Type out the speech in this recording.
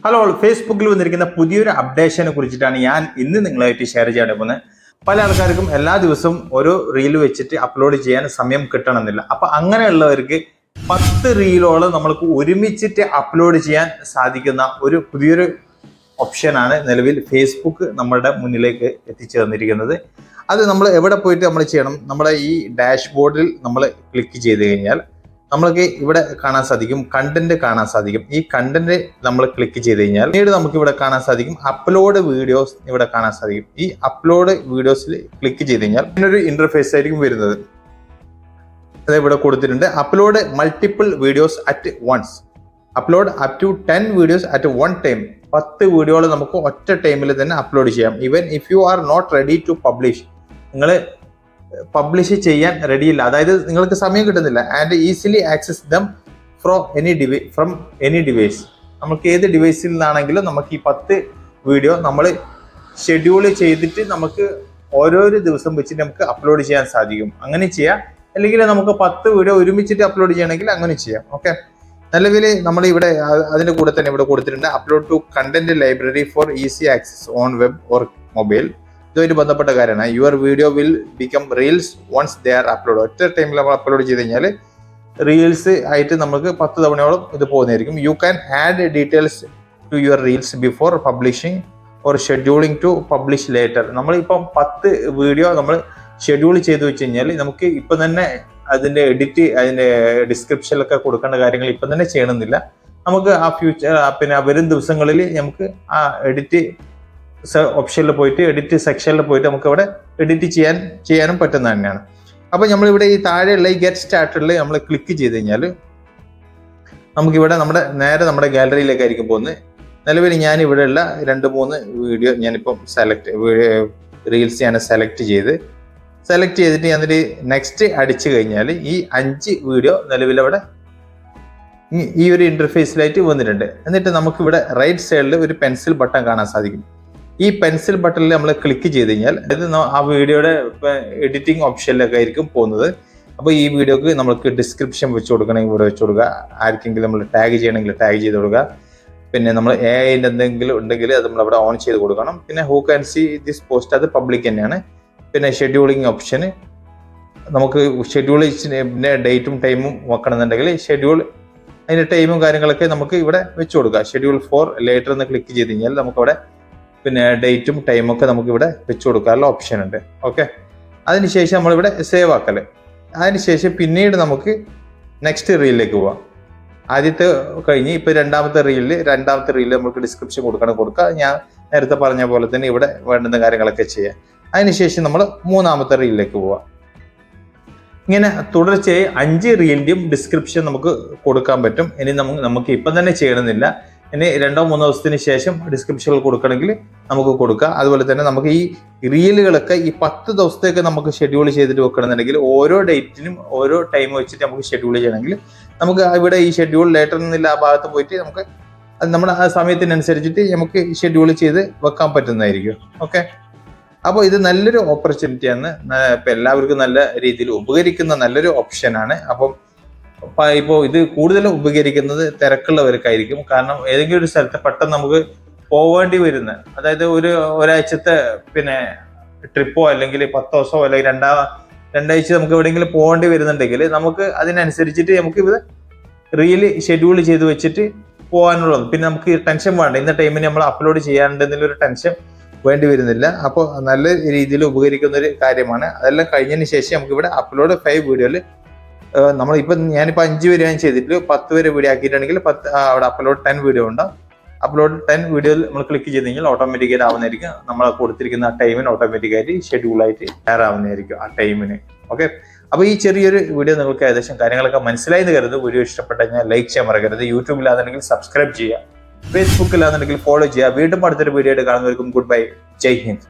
Hello, ഫേസ്ബുക്കിൽ വന്നിരിക്കുന്ന പുതിയൊരു അപ്ഡേഷനെ കുറിച്ചിട്ടാണ് ഞാൻ ഇന്ന് നിങ്ങളായിട്ട് ഷെയർ ചെയ്യാൻ പോകുന്നത്. പല ആൾക്കാർക്കും എല്ലാ ദിവസവും ഓരോ റീൽ വെച്ചിട്ട് അപ്ലോഡ് ചെയ്യാൻ സമയം കിട്ടണമെന്നില്ല. അപ്പൊ അങ്ങനെയുള്ളവർക്ക് 10 റീലോളം നമ്മൾക്ക് ഒരുമിച്ചിട്ട് അപ്ലോഡ് ചെയ്യാൻ സാധിക്കുന്ന ഒരു പുതിയൊരു ഓപ്ഷനാണ് നിലവിൽ ഫേസ്ബുക്ക് നമ്മളുടെ മുന്നിലേക്ക് എത്തിച്ചു തന്നിരിക്കുന്നത്. അത് നമ്മൾ എവിടെ പോയിട്ട് നമ്മൾ ചെയ്യണം? നമ്മുടെ ഈ ഡാഷ്ബോർഡിൽ നമ്മൾ ക്ലിക്ക് ചെയ്ത് കഴിഞ്ഞാൽ നമ്മൾക്ക് ഇവിടെ കാണാൻ സാധിക്കും, കണ്ടന്റ് കാണാൻ സാധിക്കും. ഈ കണ്ടന്റ് നമ്മൾ ക്ലിക്ക് ചെയ്ത് കഴിഞ്ഞാൽ പിന്നീട് നമുക്ക് ഇവിടെ കാണാൻ സാധിക്കും അപ്ലോഡ് വീഡിയോസ്. ഇവിടെ കാണാൻ സാധിക്കും. ഈ അപ്ലോഡ് വീഡിയോസിൽ ക്ലിക്ക് ചെയ്ത് കഴിഞ്ഞാൽ ഇങ്ങനൊരു ഇന്റർഫേസ് ആയിരിക്കും വരുന്നത്. അത് ഇവിടെ കൊടുത്തിട്ടുണ്ട്, upload multiple videos at once, upload up to 10 videos at one time. 10 വീഡിയോകൾ നമുക്ക് ഒറ്റ ടൈമിൽ തന്നെ അപ്ലോഡ് ചെയ്യാം. Even if you are not ready to publish, നിങ്ങൾ പബ്ലിഷ് ചെയ്യാൻ റെഡിയില്ല, അതായത് നിങ്ങൾക്ക് സമയം കിട്ടുന്നില്ല. And easily access them from any device. നമുക്ക് ഏത് ഡിവൈസിൽ നിന്നാണെങ്കിലും നമുക്ക് ഈ 10 വീഡിയോ നമ്മൾ ഷെഡ്യൂൾ ചെയ്തിട്ട് നമുക്ക് ഓരോരോ ദിവസം വെച്ചിട്ട് നമുക്ക് അപ്ലോഡ് ചെയ്യാൻ സാധിക്കും. അങ്ങനെ ചെയ്യാം. അല്ലെങ്കിൽ നമുക്ക് 10 വീഡിയോ ഒരുമിച്ചിട്ട് അപ്ലോഡ് ചെയ്യണമെങ്കിൽ അങ്ങനെ ചെയ്യാം. ഓക്കെ, നിലവിൽ നമ്മൾ ഇവിടെ അതിന്റെ കൂടെ തന്നെ ഇവിടെ കൊടുത്തിട്ടുണ്ട് upload to content library for easy access on web or mobile. ഇതുമായിട്ട് ബന്ധപ്പെട്ട കാര്യമാണ്. Your video will become reels once they are upload. ഒറ്റ ടൈമിൽ നമ്മൾ അപ്ലോഡ് ചെയ്ത് കഴിഞ്ഞാൽ റീൽസ് ആയിട്ട് നമുക്ക് 10 തവണയോളം ഇത് പോകുന്നതായിരിക്കും. You can add details to your reels before publishing or scheduling to publish later. നമ്മളിപ്പം 10 വീഡിയോ നമ്മൾ ഷെഡ്യൂൾ ചെയ്ത് വെച്ച് കഴിഞ്ഞാൽ നമുക്ക് ഇപ്പം തന്നെ അതിന്റെ എഡിറ്റ്, അതിന്റെ ഡിസ്ക്രിപ്ഷനിലൊക്കെ കൊടുക്കേണ്ട കാര്യങ്ങൾ ഇപ്പം തന്നെ ചെയ്യണമെന്നില്ല. നമുക്ക് ആ ഫ്യൂച്ചർ പിന്നെ വരും ദിവസങ്ങളിൽ നമുക്ക് ആ എഡിറ്റ് ഓപ്ഷനിൽ പോയിട്ട് എഡിറ്റ് സെക്ഷനിൽ പോയിട്ട് നമുക്ക് അവിടെ എഡിറ്റ് ചെയ്യാനും പറ്റുന്ന തന്നെയാണ്. അപ്പോൾ നമ്മളിവിടെ ഈ താഴെയുള്ള ഈ ഗെറ്റ് സ്റ്റാർട്ടറിൽ നമ്മൾ ക്ലിക്ക് ചെയ്ത് കഴിഞ്ഞാൽ നമുക്കിവിടെ നേരെ നമ്മുടെ ഗാലറിയിലേക്കായിരിക്കും പോകുന്നത്. നിലവിൽ ഞാൻ ഇവിടെയുള്ള 2-3 വീഡിയോ ഞാനിപ്പം റീൽസ് ഞാൻ സെലക്ട് ചെയ്തിട്ട് ഞാനൊരു നെക്സ്റ്റ് അടിച്ചു കഴിഞ്ഞാൽ ഈ 5 വീഡിയോ നിലവിലവിടെ ഈ ഒരു ഇന്റർഫേസിലായിട്ട് വന്നിട്ടുണ്ട്. എന്നിട്ട് നമുക്കിവിടെ റൈറ്റ് സൈഡിൽ ഒരു പെൻസിൽ ബട്ടൺ കാണാൻ സാധിക്കും. ഈ പെൻസിൽ ബട്ടണിൽ നമ്മൾ ക്ലിക്ക് ചെയ്ത് കഴിഞ്ഞാൽ ഇത് ആ വീഡിയോയുടെ എഡിറ്റിംഗ് ഓപ്ഷനിലൊക്കെ ആയിരിക്കും പോകുന്നത്. അപ്പോൾ ഈ വീഡിയോക്ക് നമുക്ക് ഡിസ്ക്രിപ്ഷൻ വെച്ച് കൊടുക്കണമെങ്കിൽ ഇവിടെ വെച്ച് കൊടുക്കുക. ആർക്കെങ്കിലും നമ്മൾ ടാഗ് ചെയ്യണമെങ്കിൽ ടാഗ് ചെയ്ത് കൊടുക്കുക. പിന്നെ നമ്മൾ AI എന്തെങ്കിലും ഉണ്ടെങ്കിൽ അത് നമ്മൾ അവിടെ ഓൺ ചെയ്ത് കൊടുക്കണം. പിന്നെ who can see this post, അത് പബ്ലിക് തന്നെയാണ്. പിന്നെ ഷെഡ്യൂളിംഗ് ഓപ്ഷന് നമുക്ക് ഷെഡ്യൂൾ പിന്നെ ഡേറ്റും ടൈമും വെക്കണമെന്നുണ്ടെങ്കിൽ ഷെഡ്യൂൾ അതിൻ്റെ ടൈമും കാര്യങ്ങളൊക്കെ നമുക്ക് ഇവിടെ വെച്ച് കൊടുക്കുക. ഷെഡ്യൂൾ ഫോർ ലേറ്റർ എന്ന് ക്ലിക്ക് ചെയ്ത് കഴിഞ്ഞാൽ നമുക്കവിടെ പിന്നെ ഡേറ്റും ടൈമൊക്കെ നമുക്ക് ഇവിടെ വെച്ച് കൊടുക്കാനുള്ള ഓപ്ഷൻ ഉണ്ട്. ഓക്കെ, അതിനുശേഷം നമ്മളിവിടെ സേവ് ആക്കല്. അതിനുശേഷം പിന്നീട് നമുക്ക് നെക്സ്റ്റ് റീലിലേക്ക് പോവാം. ആദ്യത്തെ കഴിഞ്ഞ് ഇപ്പൊ രണ്ടാമത്തെ റീലിൽ നമുക്ക് ഡിസ്ക്രിപ്ഷൻ കൊടുക്കുക. ഞാൻ നേരത്തെ പറഞ്ഞ പോലെ തന്നെ ഇവിടെ വേണ്ടുന്ന കാര്യങ്ങളൊക്കെ ചെയ്യാം. അതിനുശേഷം നമ്മൾ 3ാമത്തെ റീലിലേക്ക് പോവാം. ഇങ്ങനെ തുടർച്ചയായി 5 റീലിന്റെയും ഡിസ്ക്രിപ്ഷൻ നമുക്ക് കൊടുക്കാൻ പറ്റും. ഇനി നമുക്ക് ഇപ്പം തന്നെ ചെയ്യണമെന്നില്ല. ഇനി 2-3 ദിവസത്തിന് ശേഷം ഡിസ്ക്രിപ്ഷനിൽ കൊടുക്കണമെങ്കിൽ നമുക്ക് കൊടുക്കാം. അതുപോലെ തന്നെ നമുക്ക് ഈ റീലുകളൊക്കെ ഈ 10 ദിവസത്തേക്ക് നമുക്ക് ഷെഡ്യൂൾ ചെയ്തിട്ട് വെക്കണമെന്നുണ്ടെങ്കിൽ ഓരോ ഡേറ്റിനും ഓരോ ടൈം വെച്ചിട്ട് നമുക്ക് ഷെഡ്യൂൾ ചെയ്യണമെങ്കിൽ നമുക്ക് ഇവിടെ ഈ ഷെഡ്യൂൾ ലേറ്റർ എന്നില്ല ആ ഭാഗത്ത് പോയിട്ട് നമുക്ക് നമ്മുടെ ആ സമയത്തിനനുസരിച്ചിട്ട് നമുക്ക് ഷെഡ്യൂൾ ചെയ്ത് വെക്കാൻ പറ്റുന്നതായിരിക്കും. ഓക്കെ, അപ്പോൾ ഇത് നല്ലൊരു ഓപ്പർച്യൂണിറ്റിയാണ്. ഇപ്പം എല്ലാവർക്കും നല്ല രീതിയിൽ ഉപകരിക്കുന്ന നല്ലൊരു ഓപ്ഷനാണ്. അപ്പം ഇപ്പോൾ ഇത് കൂടുതലും ഉപകരിക്കുന്നത് തിരക്കുള്ളവർക്കായിരിക്കും. കാരണം ഏതെങ്കിലും ഒരു സ്ഥലത്ത് പെട്ടെന്ന് നമുക്ക് പോവേണ്ടി വരുന്ന, അതായത് ഒരാഴ്ചത്തെ പിന്നെ ട്രിപ്പോ അല്ലെങ്കിൽ 10 ദിവസമോ അല്ലെങ്കിൽ രണ്ടാഴ്ച നമുക്ക് എവിടെയെങ്കിലും പോകേണ്ടി വരുന്നുണ്ടെങ്കിൽ നമുക്ക് അതിനനുസരിച്ചിട്ട് നമുക്ക് ഇത് റീല് ഷെഡ്യൂൾ ചെയ്ത് വെച്ചിട്ട് പോകാനുള്ളത്. പിന്നെ നമുക്ക് ടെൻഷൻ വേണ്ട, ഇന്ന ടൈമിന് നമ്മൾ അപ്ലോഡ് ചെയ്യാനുണ്ടെന്നൊരു ടെൻഷൻ വേണ്ടി വരുന്നില്ല. അപ്പോൾ നല്ല രീതിയിൽ ഉപകരിക്കുന്ന ഒരു കാര്യമാണ്. അതെല്ലാം കഴിഞ്ഞതിന് ശേഷം നമുക്ക് ഇവിടെ അപ്ലോഡ് 5 വീഡിയോയിൽ ഞാനിപ്പോൾ 5 വീഡിയോ ഞാൻ ചെയ്തിട്ട് 10 വരെ വീഡിയോ ആക്കിയിട്ടുണ്ടെങ്കിൽ അവിടെ അപ്ലോഡ് 10 വീഡിയോ ഉണ്ടാവും. അപ്ലോഡ് 10 വീഡിയോയിൽ നമ്മൾ ക്ലിക്ക് ചെയ്ത് കഴിഞ്ഞാൽ ഓട്ടോമാറ്റിക്കായിട്ട് ആവുന്നതായിരിക്കും. നമ്മൾ കൊടുത്തിരിക്കുന്ന ആ ടൈമിന് ഓട്ടോമാറ്റിക്കായിട്ട് ഷെഡ്യൂളായിട്ട് തയ്യാറാവുന്നതായിരിക്കും ആ ടൈമിന്. ഓക്കെ, അപ്പോൾ ഈ ചെറിയൊരു വീഡിയോ നിങ്ങൾക്ക് ഏകദേശം കാര്യങ്ങളൊക്കെ മനസ്സിലായി എന്ന് കരുതുന്നു. വീഡിയോ ഇഷ്ടപ്പെട്ട കഴിഞ്ഞാൽ ലൈക്ക് ചെയ്യാൻ മറക്കരുത്. യൂട്യൂബിലാണെന്നുണ്ടെങ്കിൽ സബ്സ്ക്രൈബ് ചെയ്യുക, ഫേസ്ബുക്കിലാണെന്നുണ്ടെങ്കിൽ ഫോളോ ചെയ്യുക. വീണ്ടും അടുത്തൊരു വീഡിയോ ആയിട്ട് കാണുന്നവർക്കും ഗുഡ് ബൈ, ജയ് ഹിന്ദ്.